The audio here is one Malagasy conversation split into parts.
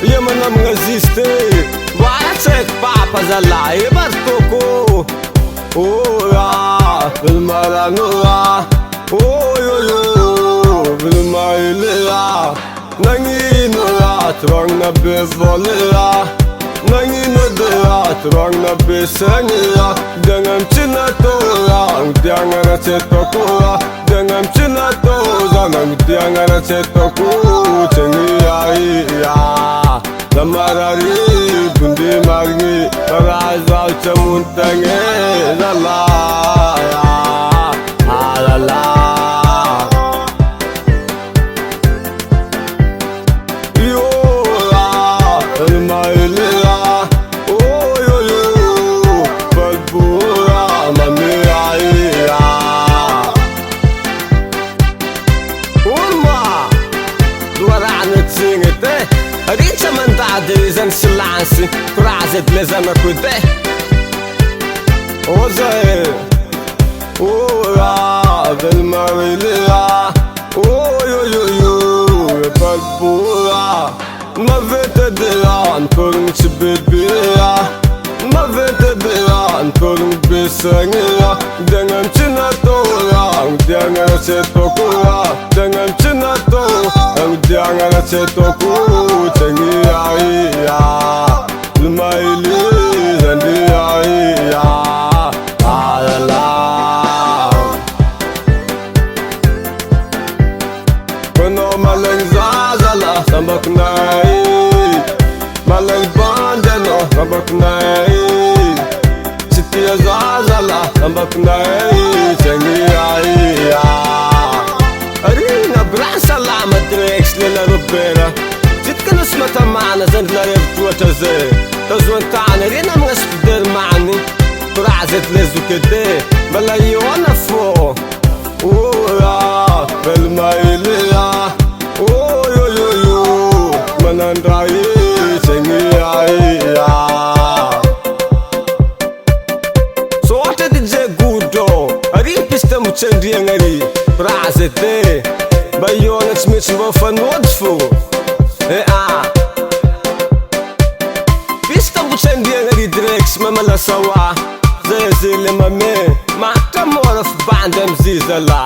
ia mana mengexiste. Vai cek papa zalai bartoko. Oh ya, filmaranoa. Oh yo yo, filmailea. Nanginoa, trong na bevolea. Nanginoa, trong na besania. Dengan cinatora, jangan cetokoa. Dengan cinatora, jangan cetoku. Cengia iya, lamarari bundi margi, razal cemuntange zalaya, alala. Richa mandade zan silence, prazet le zan akude. Oze, ora del marilia. Oh yo yo yo, palpura. Ma vete de an kurun chibibia. Ma vete de an kurun bisangia. Dengan cinatora, dengan cetokura. Dengan cinatora, dengan cetoku. Cengia iya, lumaili zandia iya, alala. Kono maleng zazala sambak nai, maleng bandeno sambak nai. Sitia zazala sambak nai, cengia iya. Arina brasa lama drex lela rubera. Kanus mata معنا زند لا يبتوى تزي تزوان تاعنا رينا مغسبدر معني برعزت لزو كده بلا يوانا فو اوه بالمايليا اوه يو يو يو منان راي سنيا صوت دجي غودو اري بيستا مچندي ngari برعزت بايونا سميت مفن ودفو Pista bucendia ngari drex mamala sawa zezile mame mata moraf bandem zizala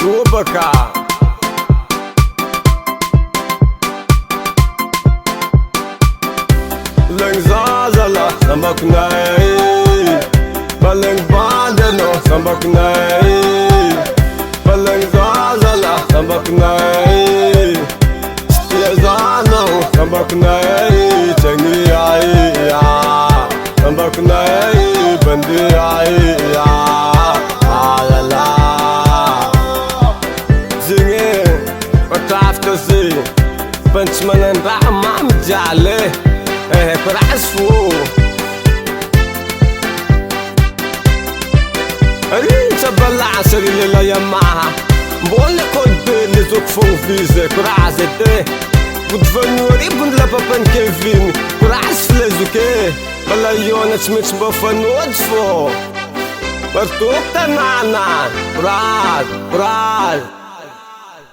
Rubaka Leng zazala sambak nai Baleng bandeno sambak nai Baleng zazala sambak nai Sambak nai cengia iya, sambak nai bandia iya, alala. Zinge patafta zi, benchmanan ramam jale, perasfu. Arin sabala asri lela yamaha, bolle kodde lizuk fung vize kurazete. Budvanuri bund la papan Kevin Kuras flezuke Bala yona chmich bafanod fo Bartuk tanana Brad